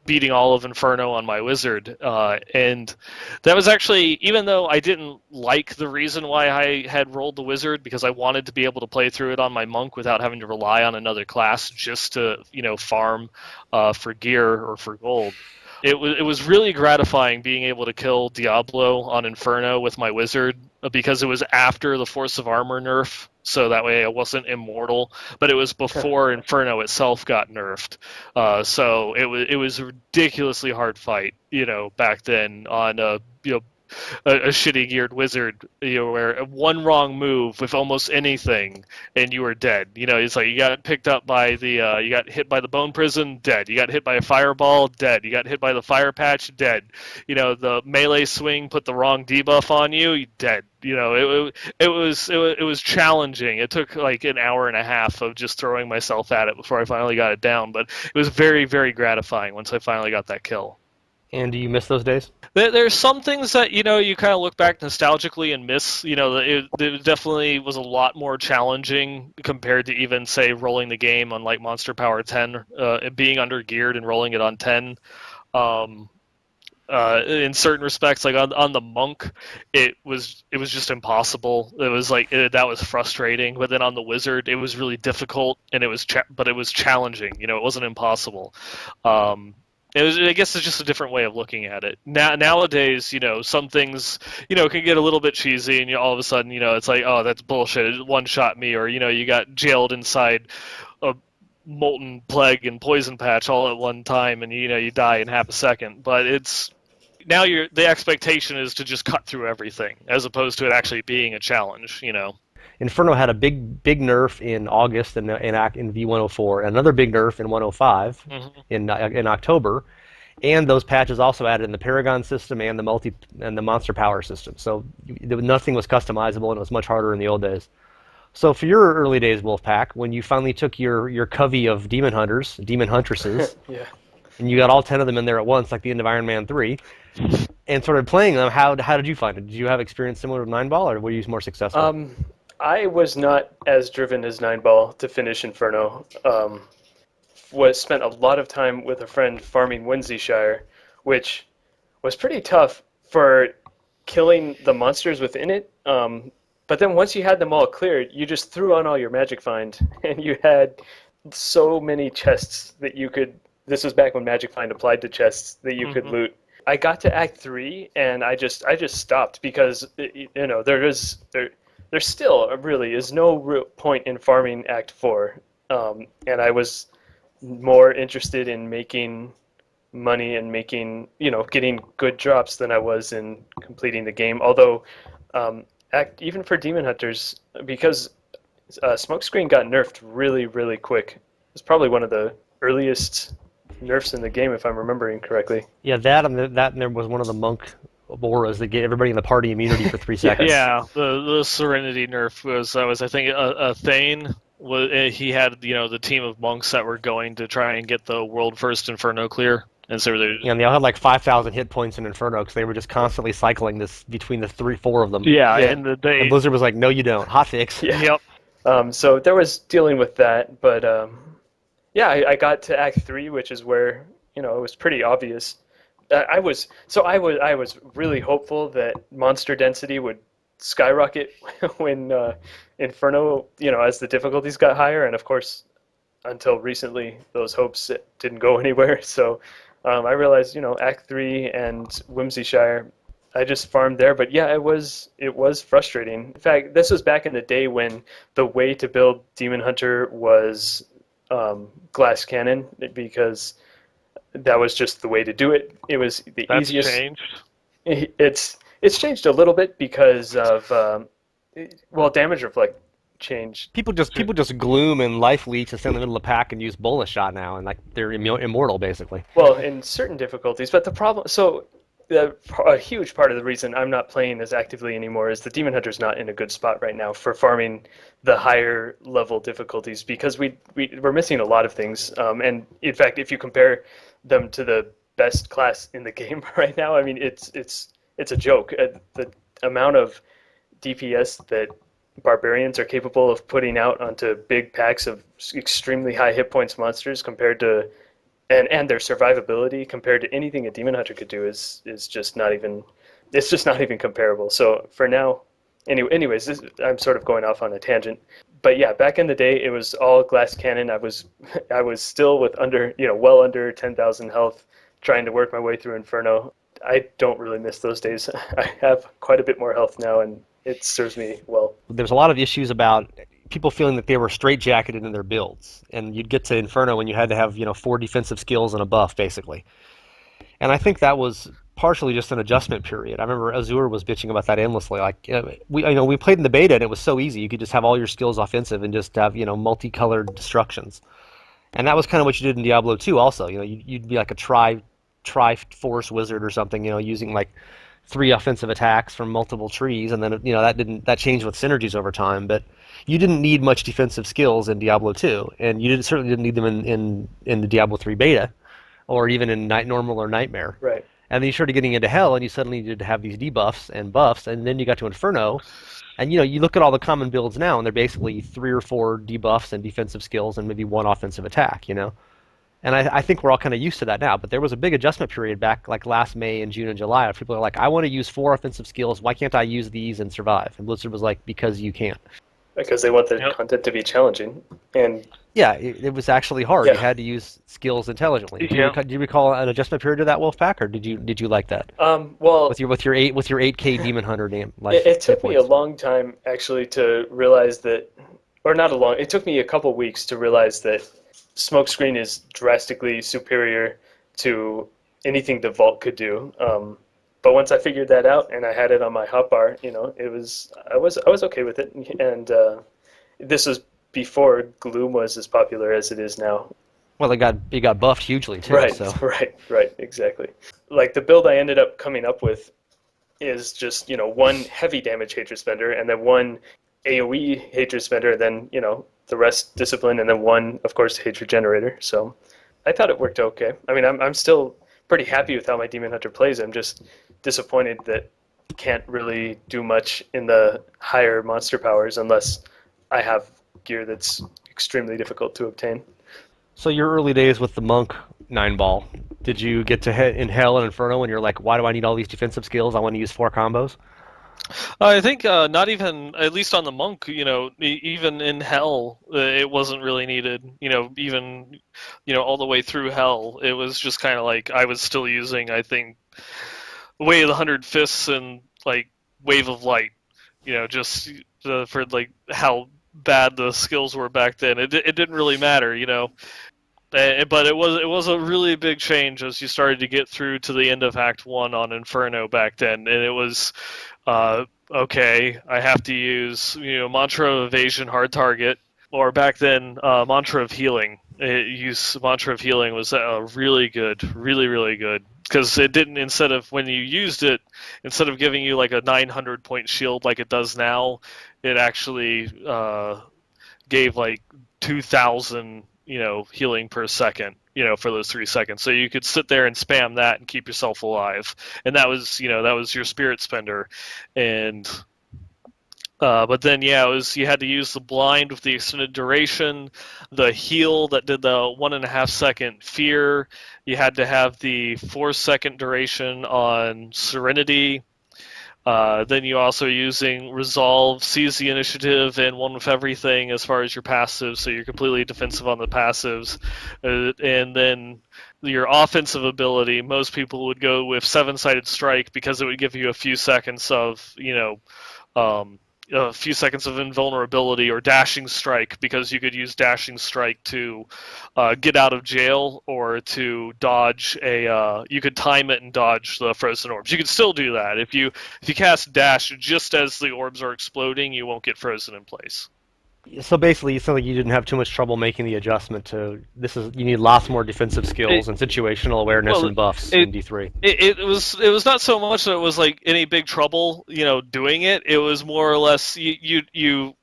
beating all of Inferno on my wizard, and that was actually, even though I didn't like the reason why I had rolled the wizard, because I wanted to be able to play through it on my monk without having to rely on another class just to farm for gear or for gold. It was really gratifying being able to kill Diablo on Inferno with my wizard, because it was after the Force of Armor nerf, so that way I wasn't immortal. But it was before Inferno itself got nerfed, so it was a ridiculously hard fight, back then on a shitty geared wizard, where one wrong move with almost anything and you were dead. It's like you got picked up by you got hit by the bone prison, dead. You got hit by a fireball, dead. You got hit by the fire patch, dead. The melee swing put the wrong debuff on you, you dead. It was challenging. It took like an hour and a half of just throwing myself at it before I finally got it down, but it was very, very gratifying once I finally got that kill. And do you miss those days? There's some things that you kind of look back nostalgically and miss. It definitely was a lot more challenging compared to even say rolling the game on like Monster Power 10, being under geared and rolling it on 10. Um, in certain respects, like on the monk, it was just impossible. It was like that was frustrating. But then on the wizard, it was really difficult, and but it was challenging. It wasn't impossible. Um, I guess it's just a different way of looking at it. Nowadays, some things, can get a little bit cheesy, and all of a sudden, it's like, oh, that's bullshit. It one shot me, or you got jailed inside a molten plague and poison patch all at one time, and you die in half a second. But it's now the expectation is to just cut through everything, as opposed to it actually being a challenge. Inferno had a big nerf in August in V104, another big nerf in 105 Hmm. in October, and those patches also added in the Paragon system and the Monster Power system. So nothing was customizable, and it was much harder in the old days. So for your early days, Wolfpaq, when you finally took your covey of demon huntresses, Yeah. and you got all 10 of them in there at once, like the end of Iron Man 3, and started playing them, how did you find it? Did you have experience similar to Neinball, or were you more successful? Um, I was not as driven as Neinball to finish Inferno. Was spent a lot of time with a friend farming Whimsyshire, which was pretty tough for killing the monsters within it. But then once you had them all cleared, you just threw on all your magic find, and you had so many chests that you could. This was back when Magic Find applied to chests that you could Hmm. loot. I got to Act 3, and I just stopped because there still really is no real point in farming Act 4, and I was more interested in making money and getting good drops than I was in completing the game. Although, even for Demon Hunters, because Smokescreen got nerfed really, really quick. It's probably one of the earliest nerfs in the game, if I'm remembering correctly. Yeah, that and there was one of the monk auras that gave everybody in the party immunity for 3 seconds. Yes. Yeah, the Serenity nerf was I think a Thane was he had the team of monks that were going to try and get the world first Inferno clear, and so they And they all had like 5,000 hit points in Inferno because they were just constantly cycling this between the three, four of them. yeah, Yeah. and And they Blizzard was like, "No, you don't. Hot fix." Yeah. yep. So there was dealing with that, but yeah, I got to Act 3, which is where it was pretty obvious. I was really hopeful that monster density would skyrocket when Inferno, as the difficulties got higher, and of course, until recently, those hopes didn't go anywhere. So I realized, Act 3 and Whimsyshire, I just farmed there. But yeah, it was frustrating. In fact, this was back in the day when the way to build Demon Hunter was glass cannon, because that was just the way to do it. It was the That's easiest. changed. It's changed a little bit because of damage reflect changed. People just gloom and life leech and stand in the middle of the pack and use bullet shot now, and like they're immortal basically. Well, in certain difficulties, but the problem, so a huge part of the reason I'm not playing as actively anymore is the Demon Hunter's not in a good spot right now for farming the higher level difficulties, because we're missing a lot of things. And in fact, if you compare them to the best class in the game right now, I mean, it's a joke. The amount of DPS that barbarians are capable of putting out onto big packs of extremely high hit points monsters compared to and their survivability compared to anything a demon hunter could do is just not even it's just not even comparable. So for now, anyways, I'm sort of going off on a tangent. But yeah, back in the day, it was all glass cannon. I was still with well under 10,000 health, trying to work my way through Inferno. I don't really miss those days. I have quite a bit more health now, and it serves me well. There's a lot of issues about people feeling that they were straitjacketed in their builds, and you'd get to Inferno when you had to have 4 defensive skills and a buff basically. And I think that was partially just an adjustment period. I remember Azure was bitching about that endlessly. Like we played in the beta and it was so easy. You could just have all your skills offensive and just have multicolored destructions. And that was kind of what you did in Diablo 2 also. You'd be like a tri-force wizard or something, using like 3 offensive attacks from multiple trees, and then that changed with synergies over time. But you didn't need much defensive skills in Diablo 2, and certainly didn't need them in the Diablo 3 beta, or even in Night Normal or Nightmare. Right. And then you started getting into Hell, and you suddenly needed to have these debuffs and buffs, and then you got to Inferno, and you look at all the common builds now, and they're basically 3 or 4 debuffs and defensive skills, and maybe 1 offensive attack. And I think we're all kind of used to that now. But there was a big adjustment period back like last May and June and July where people are like, I want to use 4 offensive skills. Why can't I use these and survive? And Blizzard was like, because you can't. Because they want the Yep. content to be challenging. And Yeah, it was actually hard. You yeah. had to use skills intelligently. Do you, Yep. do you recall an adjustment period to that Wolfpaq, or did you like that Well, with your 8K Demon Hunter name it, life it hit took me a points? long time actually to realize that, or not a long, it took me a couple weeks to realize that Smokescreen is drastically superior to anything the Vault could do. But once I figured that out and I had it on my hotbar, I was okay with it. And this was before Gloom was as popular as it is now. Well, it got buffed hugely too. Right, So right, exactly. Like the build I ended up coming up with is just one heavy damage hatred spender and then one AOE hatred spender, and then the rest discipline, and then one, of course, hatred generator. So I thought it worked okay. I mean, I'm still pretty happy with how my demon hunter plays. I'm just disappointed that can't really do much in the higher monster powers unless I have gear that's extremely difficult to obtain. So your early days with the monk 9-ball, did you get to hit in Hell and Inferno and you're like, why do I need all these defensive skills? I want to use 4 combos. I think not even, at least on the monk, even in hell, it wasn't really needed. Even all the way through hell, it was just kind of like I was still using, I think, Way of the Hundred Fists and like Wave of Light. Just for like how bad the skills were back then. It didn't really matter. But it was a really big change as you started to get through to the end of Act 1 on Inferno back then, and it was okay. I have to use Mantra of Evasion, Hard Target, or back then Mantra of Healing. use Mantra of Healing was really good, really good. Because it didn't, when you used it, instead of giving you like a 900 point shield like it does now, it actually gave like 2,000, healing per second, for those 3 seconds. So you could sit there and spam that and keep yourself alive. And that was your spirit spender. And but then, yeah, you had to use the blind with the extended duration, the heal that did the 1.5 second fear. You had to have the 4 second duration on Serenity. Then you also using Resolve, Seize the Initiative, and One with Everything as far as your passives, so you're completely defensive on the passives. And then your offensive ability, most people would go with Seven-Sided Strike because it would give you a few seconds of invulnerability, or Dashing Strike because you could use Dashing Strike to get out of jail, or to dodge you could time it and dodge the frozen orbs. You could still do that. If you cast Dash just as the orbs are exploding, you won't get frozen in place. So basically, it sounds like you didn't have too much trouble making the adjustment to you need lots more defensive It, skills and situational awareness well, and buffs it in D3. it was not so much that it was like any big trouble, doing it. It was more or less you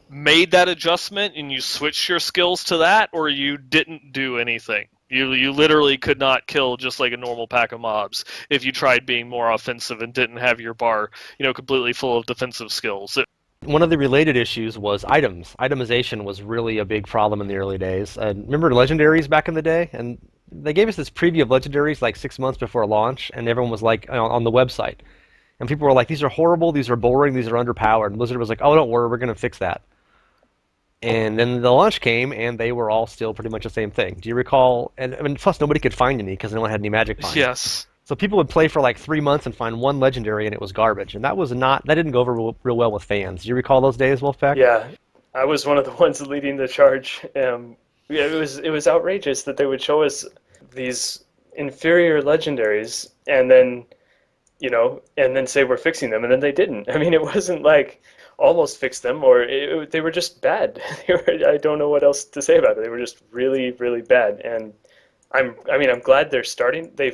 made that adjustment and you switched your skills to that, or you didn't do anything. You literally could not kill just like a normal pack of mobs if you tried being more offensive and didn't have your bar, completely full of defensive skills. One of the related issues was items. Itemization was really a big problem in the early days. Remember legendaries back in the day? And they gave us this preview of legendaries like 6 months before launch, and everyone was like on the website. And people were like, these are horrible, these are boring, these are underpowered. And Blizzard was like, oh, don't worry, we're going to fix that. And then the launch came, and they were all still pretty much the same thing. Do you recall? And I mean, plus nobody could find any because no one had any magic find. Yes. So people would play for like 3 months and find one legendary, and it was garbage. And that didn't go over real well with fans. Do you recall those days, Wolfpaq? Yeah, I was one of the ones leading the charge. Yeah, it was outrageous that they would show us these inferior legendaries and then say we're fixing them, and then they didn't. I mean, it wasn't like almost fixed them, or they were just bad. I don't know what else to say about it. They were just really, really bad. And I'm glad they're starting. They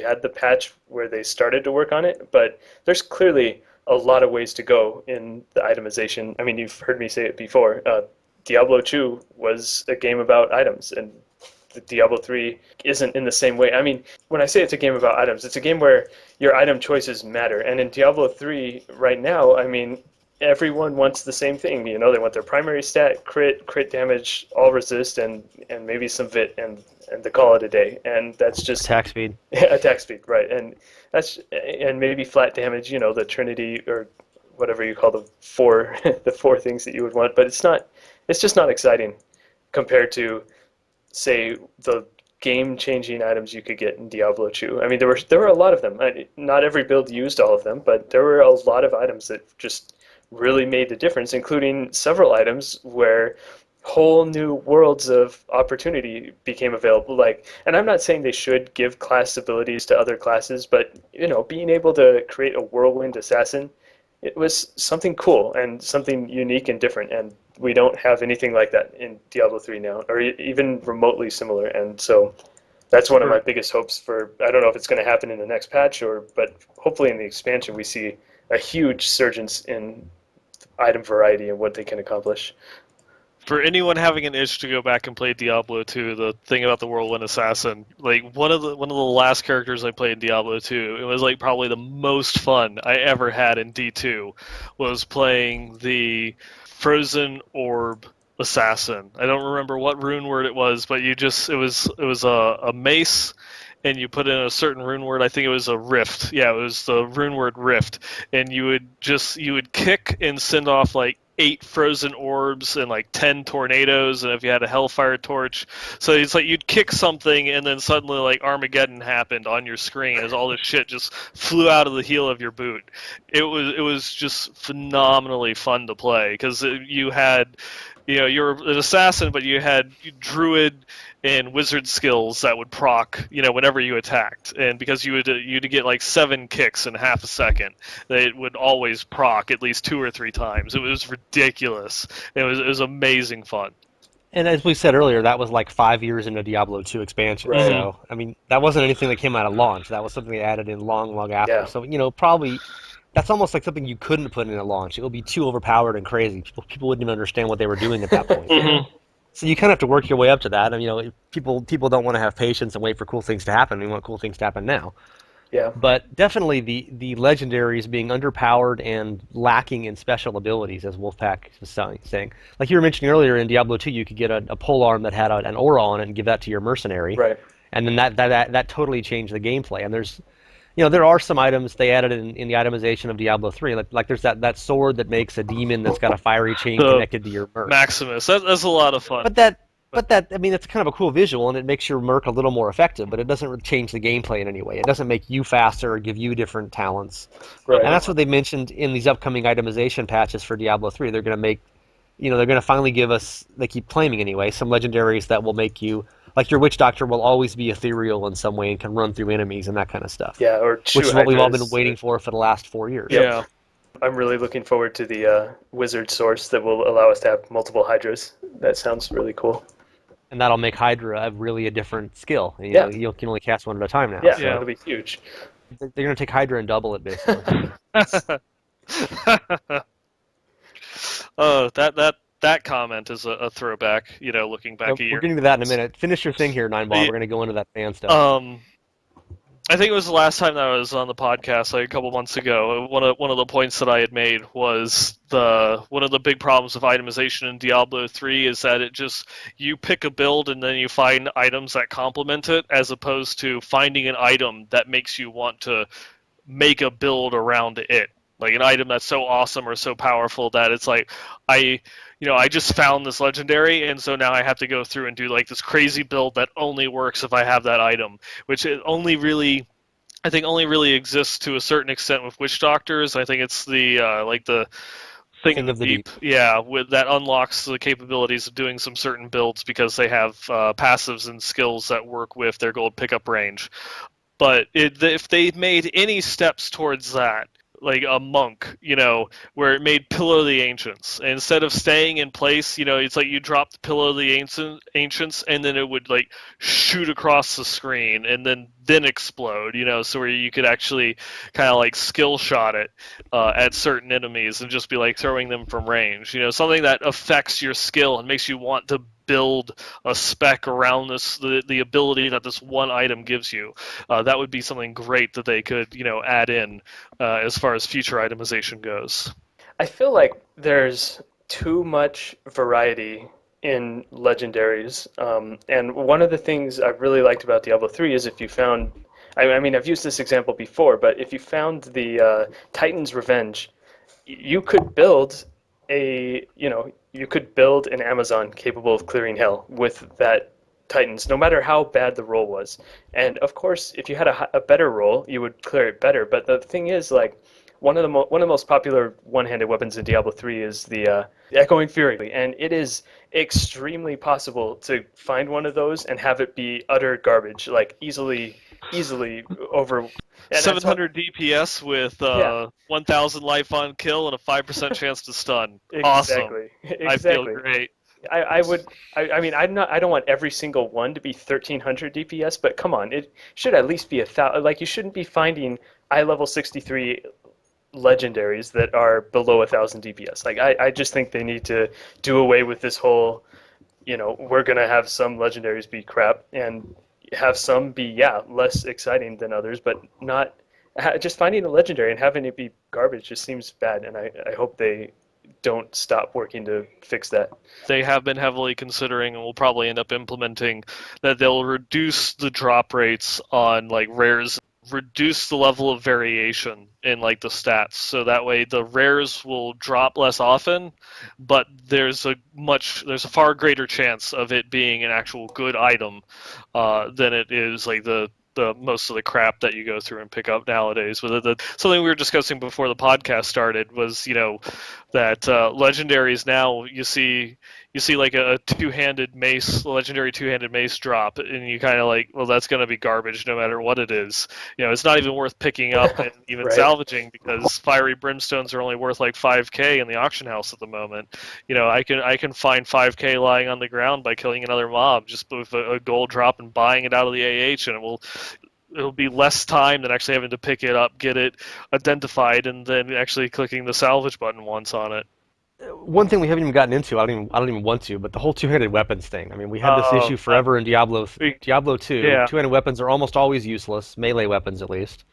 had the patch where they started to work on it, but there's clearly a lot of ways to go in the itemization. I mean, you've heard me say it before. Diablo 2 was a game about items, and the Diablo 3 isn't in the same way. I mean, when I say it's a game about items, it's a game where your item choices matter. And in Diablo 3 right now, I mean, everyone wants the same thing. They want their primary stat, crit damage, all resist, and maybe some vit, and they call it a day. And that's just Attack speed. attack speed, right? And maybe flat damage. The Trinity, or whatever you call the four the four things that you would want. But it's not. It's just not exciting compared to, say, the game-changing items you could get in Diablo 2. I mean, there were a lot of them. Not every build used all of them, but there were a lot of items that just really made the difference, including several items where whole new worlds of opportunity became available. And I'm not saying they should give class abilities to other classes, but being able to create a whirlwind assassin, it was something cool and something unique and different, and we don't have anything like that in Diablo 3 now, or even remotely similar. And so that's one of my biggest hopes for. I don't know if it's going to happen in the next patch, but hopefully in the expansion we see a huge surgence in item variety and what they can accomplish. For anyone having an itch to go back and play Diablo 2, the thing about the Whirlwind Assassin, like one of the last characters I played in Diablo 2, it was like probably the most fun I ever had in D2, was playing the Frozen Orb Assassin. I don't remember what rune word it was, but it was a mace, and you put in a certain rune word. I think it was a rift. Yeah, it was the rune word rift, and you would kick and send off like 8 frozen orbs and like 10 tornadoes, and if you had a hellfire torch, so it's like you'd kick something and then suddenly like Armageddon happened on your screen as all this shit just flew out of the heel of your boot. It was just phenomenally fun to play because you had, you're an assassin, but you had druid and wizard skills that would proc, whenever you attacked, and because you'd get like 7 kicks in half a second, it would always proc at least 2 or 3 times. It was ridiculous. It was amazing fun. And as we said earlier, that was like 5 years into Diablo 2 expansion. Right. Hmm. So, I mean, that wasn't anything that came out of launch. That was something they added in long, long after. Yeah. So, probably that's almost like something you couldn't put in a launch. It would be too overpowered and crazy. People wouldn't even understand what they were doing at that point. Yeah. Hmm. So you kind of have to work your way up to that. And, people don't want to have patience and wait for cool things to happen. We want cool things to happen now. Yeah. But definitely the legendaries being underpowered and lacking in special abilities, as Wolfpaq was saying. Like you were mentioning earlier in Diablo 2, you could get a pole arm that had an aura on it and give that to your mercenary, Right. and then that totally changed the gameplay. And there are some items they added in the itemization of Diablo 3, like there's that sword that makes a demon that's got a fiery chain The connected to your merc. Maximus. That's a lot of fun. But that, But I mean, it's kind of a cool visual, and it makes your merc a little more effective. But it doesn't really change the gameplay in any way. It doesn't make you faster or give you different talents. And Right. that's what they mentioned in these upcoming itemization patches for Diablo 3. They're going to make, they're going to finally give us. They keep claiming anyway, some legendaries that will make you like your witch doctor will always be ethereal in some way and can run through enemies and that kind of stuff. Yeah. Or Which True is what we've all been Hydras. waiting for the last 4 years. Yep. yeah. I'm really looking forward to the wizard source that will allow us to have multiple Hydras. That sounds really cool. And that'll make Hydra really a different skill. Yeah. You can only cast one at a time now. Yeah. So It'll be huge. they're going to take Hydra and double it basically. Oh, that comment is a throwback. Looking Yep, back a we're year. getting to that in a minute. Finish your thing here, Neinball. We're going to go into that fan stuff. Um, I think it was the last time that I was on the podcast, like a couple months ago. One of the points that I had made was one of the big problems of itemization in Diablo 3 is that you pick a build and then you find items that complement it, as opposed to finding an item that makes you want to make a build around it. Like an item that's so awesome or so powerful that it's like I I just found this legendary, and so now I have to go through and do like this crazy build that only works if I have that item, which it only really I think only really exists to a certain extent with witch doctors. I think it's the like the thing in Thing the of the deep, deep. yeah, with that unlocks the capabilities of doing some certain builds because they have passives and skills that work with their gold pickup range. But if they made any steps towards that, like a monk, where it made Pillow of the Ancients, and instead of staying in place, it's like you drop the Pillow of the Ancients, and then it would like shoot across the screen and then explode, so where you could actually kind of like skill shot it at certain enemies and just be like throwing them from range, something that affects your skill and makes you want to build a spec around the ability that this one item gives you. That would be something great that they could add in as far as future itemization goes. I feel like there's too much variety in legendaries. And one of the things I really liked about Diablo 3 is if you found, I mean, I've used this example before, but if you found the Titan's Revenge, you could build you could build an Amazon capable of clearing hell with that Titans, no matter how bad the roll was. And of course, if you had a better roll, you would clear it better. But the thing is, like, one of the most popular one-handed weapons in Diablo 3 is the Echoing Fury, and it is extremely possible to find one of those and have it be utter garbage, like easily over. And that's what, 700 DPS with yeah, 1,000 life on kill and a 5% chance to stun. Awesome. exactly, I feel exactly. great. I would I mean I don't want every single one to be 1300 DPS, but come on, it should at least be 1,000. Like you shouldn't be finding eye level 63 legendaries that are below 1,000 DPS. Like I just think they need to do away with this whole, we're gonna have some legendaries be crap and have some be, yeah, less exciting than others, but not just finding a legendary and having it be garbage just seems bad, and I hope they don't stop working to fix that. They have been heavily considering and will probably end up implementing that they'll reduce the drop rates on like rares, reduce the level of variation in like the stats, so that way the rares will drop less often, but there's a far greater chance of it being an actual good item than it is like the most of the crap that you go through and pick up nowadays. With something we were discussing before the podcast started was, that legendaries now you see, you see like a two-handed mace, legendary two-handed mace drop, and you kind of like, well, that's going to be garbage no matter what it is. It's not even worth picking up and even Right. salvaging because fiery brimstones are only worth like 5k in the auction house at the moment. I can find 5k lying on the ground by killing another mob just with a gold drop and buying it out of the AH, and it'll be less time than actually having to pick it up, get it identified, and then actually clicking the salvage button once on it. One thing we haven't even gotten into, I don't even want to, but the whole two-handed weapons thing. I mean, we had this issue Oh, forever in we, Diablo 2. yeah. Two-handed weapons are almost always useless, melee weapons at least.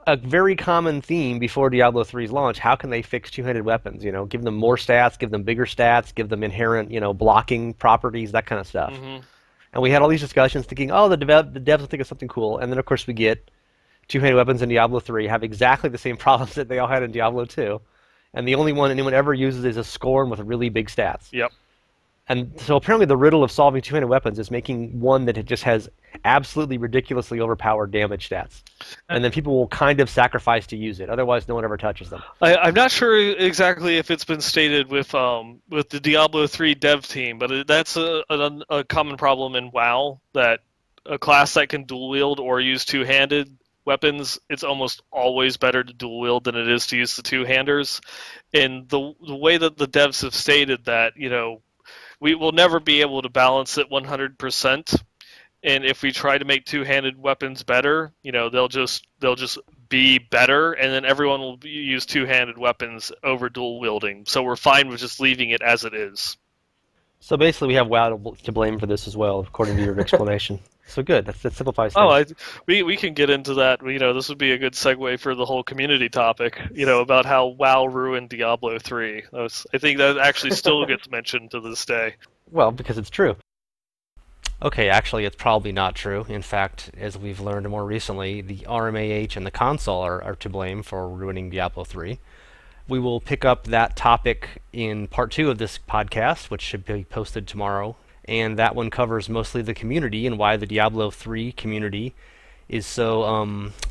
A very common theme before Diablo 3's launch, how can they fix two-handed weapons? Give them more stats, give them bigger stats, give them inherent, blocking properties, that kind of stuff. hmm And we had all these discussions thinking, oh, the devs will think of something cool. And then, of course, we get two-handed weapons in Diablo 3 have exactly the same problems that they all had in Diablo 2. And the only one anyone ever uses is a scorn with really big stats. Yep. And so apparently the riddle of solving two-handed weapons is making one that it just has absolutely ridiculously overpowered damage stats. And then people will kind of sacrifice to use it. Otherwise, no one ever touches them. I'm not sure exactly if it's been stated with the Diablo 3 dev team, but that's a common problem in WoW that a class that can dual wield or use two-handed weapons, it's almost always better to dual wield than it is to use the two-handers. And the way that the devs have stated that, we will never be able to balance it 100%. And if we try to make two-handed weapons better, they'll just be better, and then everyone will use two-handed weapons over dual wielding. So we're fine with just leaving it as it is. So basically, we have WoW to blame for this as well, according to your explanation. So good. That simplifies Oh, things. we can get into that. This would be a good segue for the whole community topic. About how WoW ruined Diablo 3. I think that actually still gets mentioned to this day. Well, because it's true. Okay, actually, it's probably not true. In fact, as we've learned more recently, the RMAH and the console are to blame for ruining Diablo 3. We will pick up that topic in part 2 of this podcast, which should be posted tomorrow. And that one covers mostly the community and why the Diablo 3 community is so,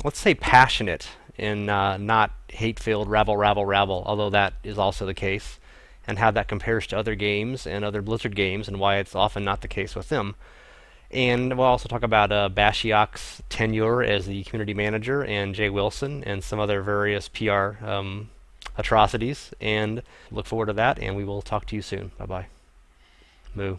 let's say, passionate and not hate-filled, rabble, rabble, rabble, although that is also the case, and how that compares to other games and other Blizzard games and why it's often not the case with them. And we'll also talk about Bashiok's tenure as the community manager and Jay Wilson and some other various PR atrocities. And look forward to that, and we will talk to you soon. Bye-bye. Moo.